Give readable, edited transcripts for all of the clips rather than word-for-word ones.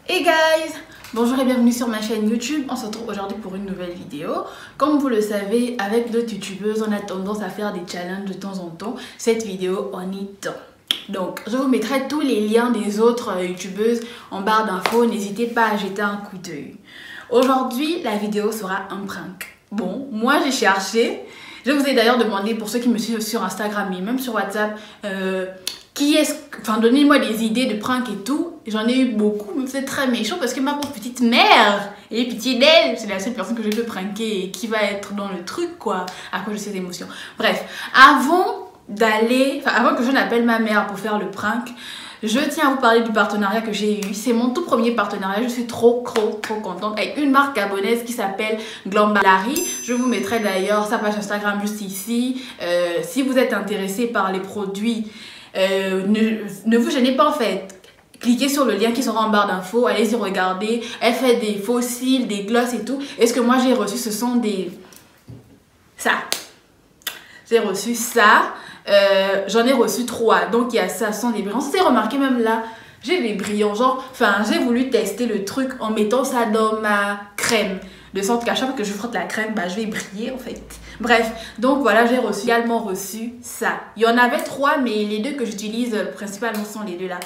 Hey guys! Bonjour et bienvenue sur ma chaîne YouTube. On se retrouve aujourd'hui pour une nouvelle vidéo. Comme vous le savez, avec d'autres youtubeuses, on a tendance à faire des challenges de temps en temps. Cette vidéo en est temps. Donc, je vous mettrai tous les liens des autres youtubeuses en barre d'infos. N'hésitez pas à jeter un coup d'œil. Aujourd'hui, la vidéo sera un prank. Bon, moi j'ai cherché. Je vous ai d'ailleurs demandé, pour ceux qui me suivent sur Instagram et même sur WhatsApp, donnez-moi des idées de prank et tout. J'en ai eu beaucoup, mais c'est très méchant parce que ma pauvre petite mère, elle est pitié d'elle. C'est la seule personne que je peux pranker et qui va être dans le truc, quoi, à cause de ses émotions. Bref, avant que je n'appelle ma mère pour faire le prank, je tiens à vous parler du partenariat que j'ai eu. C'est mon tout premier partenariat. Je suis trop contente avec une marque gabonaise qui s'appelle Glambalari. Je vous mettrai d'ailleurs sa page Instagram juste ici. Si vous êtes intéressé par les produits, ne vous gênez pas en fait. Cliquez sur le lien qui sera en barre d'infos. Allez-y regarder. Elle fait des fossiles, des glosses et tout. Et ce que moi j'ai reçu, ce sont des... J'ai reçu ça. J'en ai reçu 3, donc il y a ça, sont des brillants. Vous avez remarqué même là, j'ai des brillants, j'ai voulu tester le truc en mettant ça dans ma crème, de sorte qu'à chaque fois que je frotte la crème, je vais briller en fait. Bref, donc voilà, j'ai également reçu ça. Il y en avait 3, mais les 2 que j'utilise principalement sont les 2 là.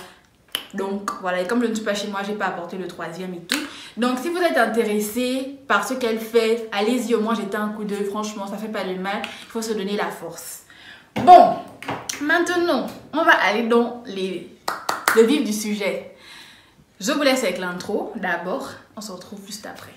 Donc voilà, et comme je ne suis pas chez moi, j'ai pas apporté le 3e et tout. Donc si vous êtes intéressé par ce qu'elle fait, allez-y au moins jeter un coup d'œil. Franchement, ça fait pas de mal, il faut se donner la force. Bon, maintenant, on va aller dans le vif du sujet. Je vous laisse avec l'intro d'abord. On se retrouve juste après.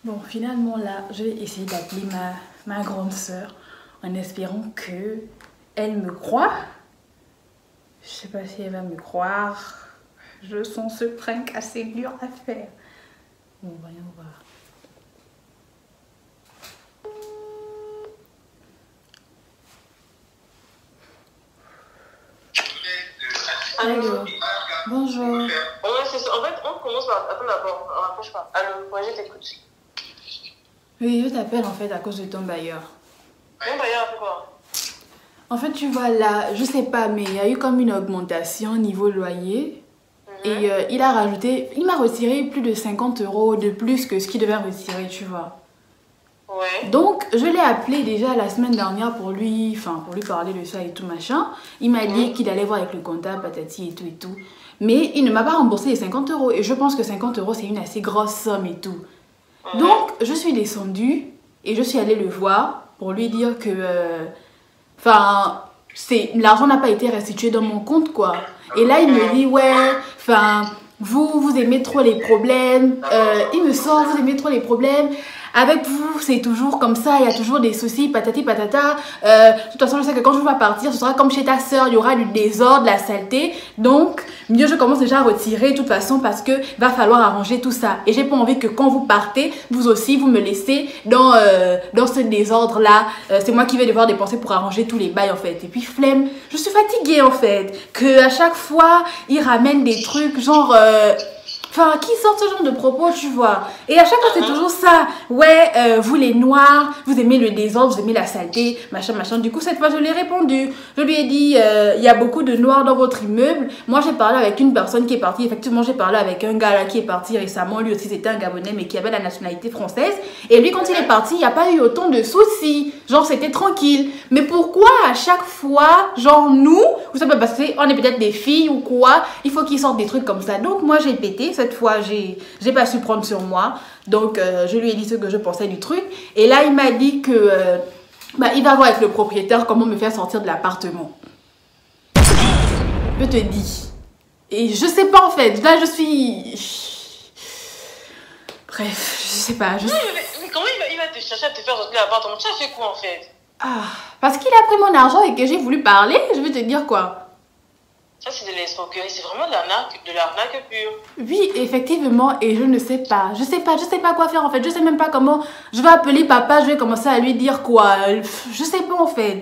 Bon, finalement là, je vais essayer d'appeler ma grande sœur en espérant que elle me croit. Je sais pas si elle va me croire. Je sens ce prank assez dur à faire. Bon, voyons voir. Allô. Bonjour. Ouais, c'est ça. En fait, on commence par... Attends d'abord, on rapproche pas. Allô, moi je t'écoute. Oui, je t'appelle en fait à cause de ton bailleur. Mon bailleur a fait quoi? En fait, tu vois là, je sais pas, mais il y a eu comme une augmentation niveau loyer. Et il m'a retiré plus de 50 € de plus que ce qu'il devait retirer, tu vois. Ouais. Donc, je l'ai appelé déjà la semaine dernière pour lui parler de ça et tout machin. Il m'a dit qu'il allait voir avec le comptable, patati et tout. Mais il ne m'a pas remboursé les 50 €. Et je pense que 50 € c'est une assez grosse somme et tout. Donc, je suis descendue et je suis allée le voir pour lui dire que... l'argent n'a pas été restitué dans mon compte, quoi. Et là, il me dit, ouais, vous aimez trop les problèmes. Il me sort, vous aimez trop les problèmes. Avec vous, c'est toujours comme ça, il y a toujours des soucis, patati patata. De toute façon, je sais que quand je vais partir, ce sera comme chez ta soeur, il y aura du désordre, de la saleté. Donc, mieux je commence déjà à retirer de toute façon parce que va falloir arranger tout ça. Et j'ai pas envie que quand vous partez, vous aussi, vous me laissez dans ce désordre-là. C'est moi qui vais devoir dépenser pour arranger tous les bails en fait. Et puis, flemme, je suis fatiguée en fait. Que à chaque fois, il ramène des trucs genre... qui sortent ce genre de propos, tu vois. Et à chaque fois, c'est toujours ça. Ouais, vous les noirs, vous aimez le désordre, vous aimez la saleté, machin. Du coup, cette fois, je lui ai répondu. Je lui ai dit, il y a beaucoup de noirs dans votre immeuble. Moi, j'ai parlé avec une personne qui est partie. Effectivement, j'ai parlé avec un gars là qui est parti récemment. Lui aussi, c'était un Gabonais, mais qui avait la nationalité française. Et lui, quand il est parti, il n'y a pas eu autant de soucis. Genre, c'était tranquille. Mais pourquoi à chaque fois, genre, nous, vous savez, parce qu'on est peut-être des filles ou quoi, il faut qu'ils sortent des trucs comme ça. Donc, moi, j'ai pété. Cette fois, j'ai pas su prendre sur moi. Donc, je lui ai dit ce que je pensais du truc. Et là, il m'a dit que il va voir avec le propriétaire comment me faire sortir de l'appartement. Je te dis. Et je sais pas en fait. Là, je suis... Bref, je sais pas. Mais comment il va te chercher à te faire sortir de l'appartement? Tu as fait quoi en fait? Parce qu'il a pris mon argent et que j'ai voulu parler. Je vais te dire quoi. Ça, c'est de l'escroquerie. C'est vraiment de l'arnaque pure. Oui, effectivement. Et je ne sais pas. Je sais pas quoi faire en fait. Je sais même pas comment... Je vais appeler papa. Je vais commencer à lui dire quoi. Je sais pas en fait.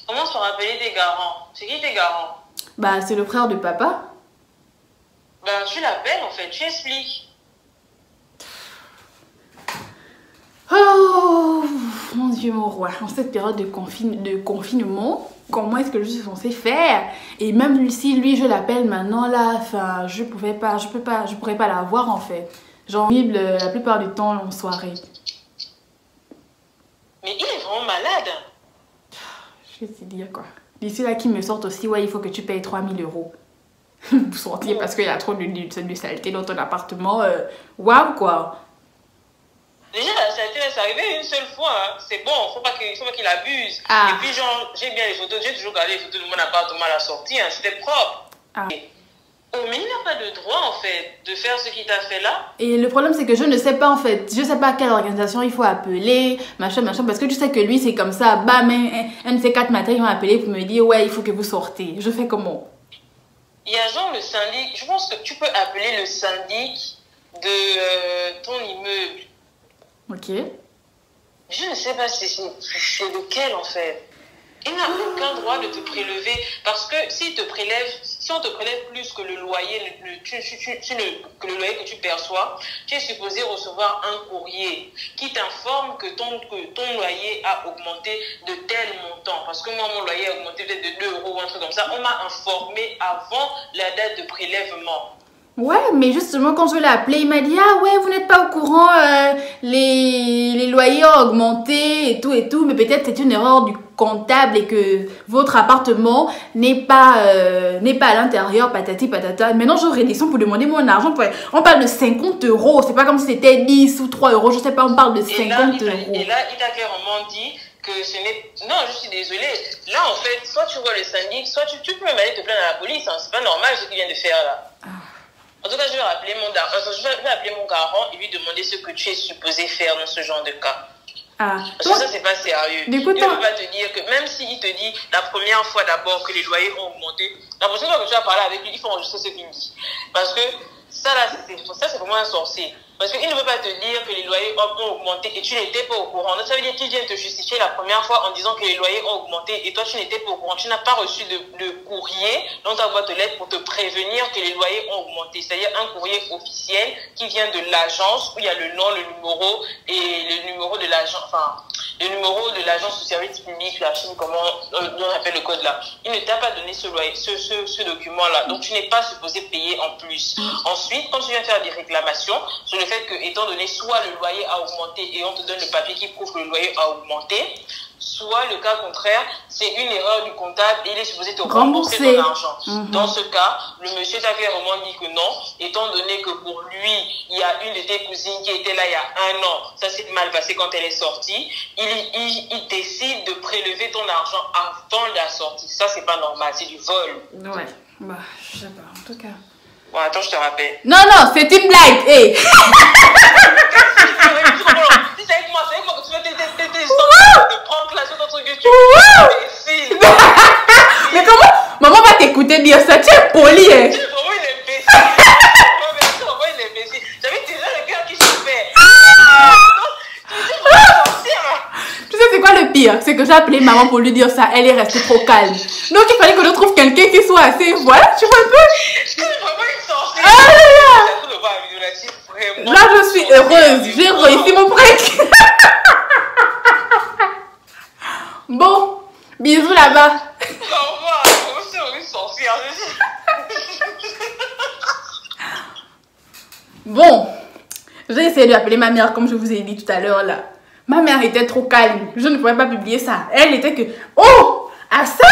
Comment se rappeler tes garants? C'est qui tes garants? C'est le frère de papa. Tu l'appelles en fait. Tu expliques. Oh, mon Dieu, mon roi. En cette période de confinement, comment est-ce que je suis censée faire? Et même si lui, je l'appelle maintenant, là, enfin, je pourrais pas la voir, en fait. Genre, la plupart du temps en soirée. Mais il est vraiment malade. Je vais te dire quoi. D'ici là, qui me sortent aussi, ouais, il faut que tu payes 3000 € pour sortir parce qu'il y a trop de saleté dans ton appartement. Waouh, quoi. Déjà, la saleté laisse arriver une seule fois. Hein. C'est bon, faut pas qu'il abuse. Ah. Et puis, genre, j'ai bien les photos. J'ai toujours gardé les photos de mon appartement à la sortie. Hein. C'était propre. Ah. Mais il n'a pas de droit, en fait, de faire ce qu'il t'a fait là. Et le problème, c'est que je ne sais pas, en fait. Je sais pas à quelle organisation il faut appeler, machin. Parce que tu sais que lui, c'est comme ça. Bam, un de ces 4 matins, ils vont appeler pour me dire, ouais, il faut que vous sortez. Je fais comment? Il y a genre le syndic. Je pense que tu peux appeler le syndic de ton immeuble. Ok. Je ne sais pas si c'est lequel, en fait. Il n'a aucun droit de te prélever parce que si on te prélève plus que le loyer, que le loyer que tu perçois, tu es supposé recevoir un courrier qui t'informe que ton loyer a augmenté de tel montant. Parce que moi, mon loyer a augmenté peut-être de 2 € ou un truc comme ça. On m'a informé avant la date de prélèvement. Ouais, mais justement, quand je l'ai appelé, il m'a dit, ah ouais, vous n'êtes pas au courant, les loyers ont augmenté et tout, mais peut-être c'est une erreur du comptable et que votre appartement n'est pas à l'intérieur, patati patata. Maintenant, je redescends pour demander mon argent. On parle de 50 €, c'est pas comme si c'était 10 ou 3 €, je sais pas, on parle de 50 €. Et là, il t'a clairement dit que ce n'est... Non, je suis désolée. Là, en fait, soit tu vois le syndic, soit tu peux même aller te plaindre à la police. Hein. C'est pas normal ce qu'il vient de faire là. En tout cas, je vais appeler mon garant et lui demander ce que tu es supposé faire dans ce genre de cas. Parce que ça, c'est pas sérieux. Il ne peut pas te dire que, même s'il te dit la première fois d'abord que les loyers ont augmenté, la prochaine fois que tu vas parler avec lui, il faut enregistrer ce qu'il dit. Parce que ça, là, c'est vraiment un sorcier. Parce qu'il ne veut pas te dire que les loyers ont augmenté et tu n'étais pas au courant. Donc, ça veut dire qu'il vient te justifier la première fois en disant que les loyers ont augmenté et toi, tu n'étais pas au courant. Tu n'as pas reçu de courrier dans ta boîte aux lettres pour te prévenir que les loyers ont augmenté. C'est-à-dire un courrier officiel qui vient de l'agence où il y a le nom, le numéro et le numéro de l'agence, enfin, le numéro de l'agence de service public, la Chine, comment on appelle le code là. Il ne t'a pas donné ce document-là. Donc, tu n'es pas supposé payer en plus. Ensuite, quand tu viens faire des réclamations sur le fait que, étant donné, soit le loyer a augmenté et on te donne le papier qui prouve que le loyer a augmenté, soit le cas contraire, c'est une erreur du comptable et il est supposé te rembourser ton argent. Dans ce cas, le monsieur t'a clairement dit que non, étant donné que pour lui, il y a une de tes cousines qui était là il y a 1 an, ça s'est mal passé quand elle est sortie, il décide de prélever ton argent avant la sortie. Ça, c'est pas normal, c'est du vol. Ouais, bah, je sais pas, en tout cas. Bon, attends, je te rappelle. Non, c'est une blague, hé! Si c'est avec moi que tu veux de prendre la chose dans ton truc que tu veux. Mais comment? Maman va t'écouter dire ça, tu es poli, hein? Tu es vraiment une imbécile. J'avais déjà le cœur qui se fait. Tu sais c'est quoi le pire? C'est que j'ai appelé maman pour lui dire ça, elle est restée trop calme. Donc il fallait que je trouve quelqu'un qui soit assez... Voilà, tu vois un peu? Je suis vraiment une sorcière. Là je suis heureuse, j'ai réussi mon break. Bon, bisous là-bas. Au revoir, je suis une sorcière. Bon, j'ai essayé d'appeler ma mère comme je vous ai dit tout à l'heure là. Ma mère était trop calme, je ne pouvais pas publier ça. Elle était que, oh, à ça?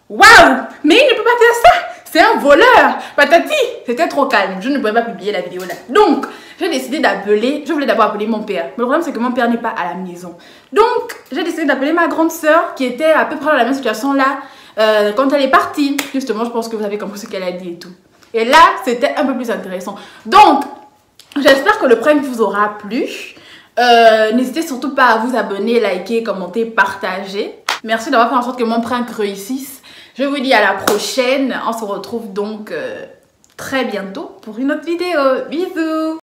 Waouh, mais il ne peut pas faire ça. C'est un voleur. Patati, c'était trop calme. Je ne pouvais pas publier la vidéo là. Donc, j'ai décidé d'appeler. Je voulais d'abord appeler mon père. Mais le problème, c'est que mon père n'est pas à la maison. Donc, j'ai décidé d'appeler ma grande soeur qui était à peu près dans la même situation là quand elle est partie. Justement, je pense que vous avez compris ce qu'elle a dit et tout. Et là, c'était un peu plus intéressant. Donc, j'espère que le prank vous aura plu. N'hésitez surtout pas à vous abonner, liker, commenter, partager. Merci d'avoir fait en sorte que mon prank réussisse. Je vous dis à la prochaine. On se retrouve donc très bientôt pour une autre vidéo. Bisous!